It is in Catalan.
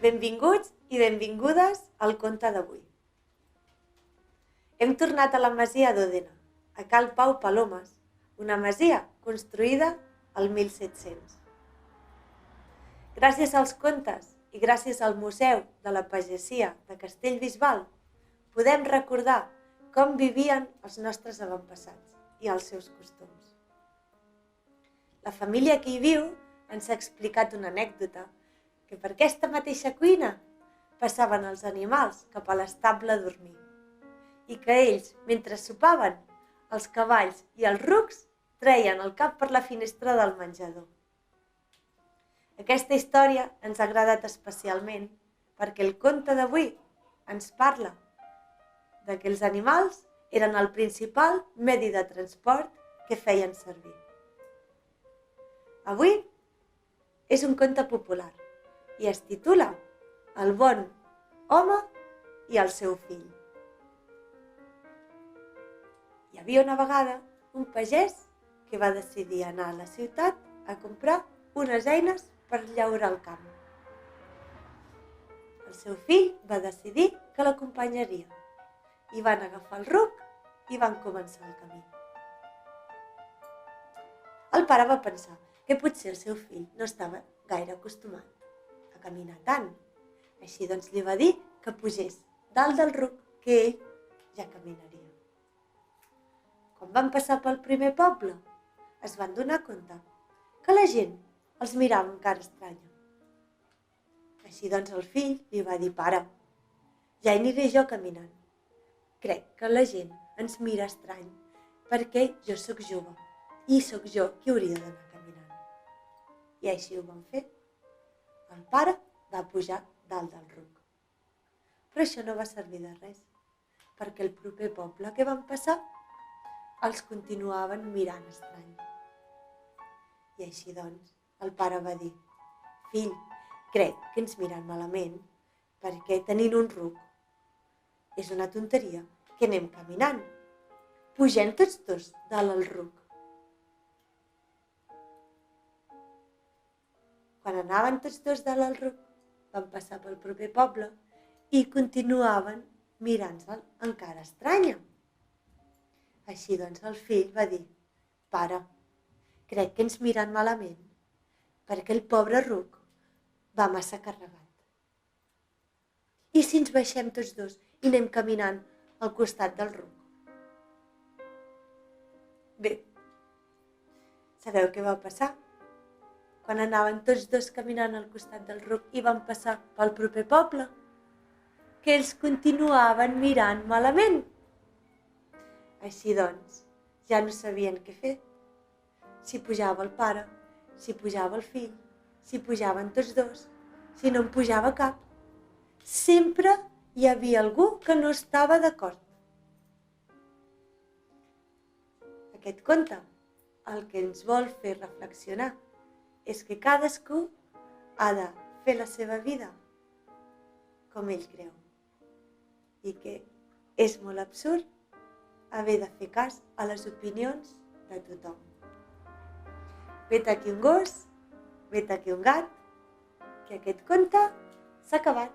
Benvinguts i benvingudes al conte d'avui. Hem tornat a la masia d'Òdena, a Cal Pau Palomes, una masia construïda al 1700. Gràcies als contes i gràcies al Museu de la Pagesia de Castellbisbal, podem recordar com vivien els nostres avantpassats i els seus costums. La família que hi viu ens ha explicat una anècdota que per aquesta mateixa cuina passaven els animals cap a l'estable a dormir i que ells, mentre sopaven, els cavalls i els rucs treien el cap per la finestra del menjador. Aquesta història ens ha agradat especialment perquè el conte d'avui ens parla de que els animals eren el principal medi de transport que feien servir. Avui és un conte popular i es titula El bon home i el seu fill. Hi havia una vegada un pagès que va decidir anar a la ciutat a comprar unes eines per llaurar el camp. El seu fill va decidir que l'acompanyaria i van agafar el ruc i van començar el camí. El pare va pensar que potser el seu fill no estava gaire acostumat a caminar tant. Així doncs li va dir que pugés dalt del ruc, que ell ja caminaria. Quan van passar pel primer poble, es van donar compte que la gent els mirava amb cara estranya. Així doncs el fill li va dir: pare, ja aniré jo caminant. Crec que la gent ens mira estrany perquè jo sóc jove i sóc jo qui hauria d'anar caminant. I així ho van fer. El pare va pujar dalt del ruc. Però això no va servir de res, perquè el proper poble que van passar els continuaven mirant estrany. I així doncs el pare va dir: fill, crec que ens miren malament perquè tenint un ruc és una tonteria que anem caminant. Pugem tots dos dalt el ruc. Quan anaven tots dos dalt el ruc, van passar pel proper poble i continuaven mirant-se'l amb cara estranya. Així doncs el fill va dir: pare, crec que ens miren malament perquè el pobre ruc va massa carregat. I si ens baixem tots dos i anem caminant al costat del ruc? Bé, sabeu què va passar? Quan anaven tots dos caminant al costat del ruc i van passar pel proper poble, que ells continuaven mirant malament. Així doncs, ja no sabien què fer. Si pujava el pare, si pujava el fill, si pujaven tots dos, si no en pujava cap. Sempre hi havia algú que no estava d'acord. Aquest conte el que ens vol fer reflexionar és que cadascú ha de fer la seva vida com ell creu i que és molt absurd haver de fer cas a les opinions de tothom. Vet aquí un gos, vet aquí un gat, que aquest conte s'ha acabat.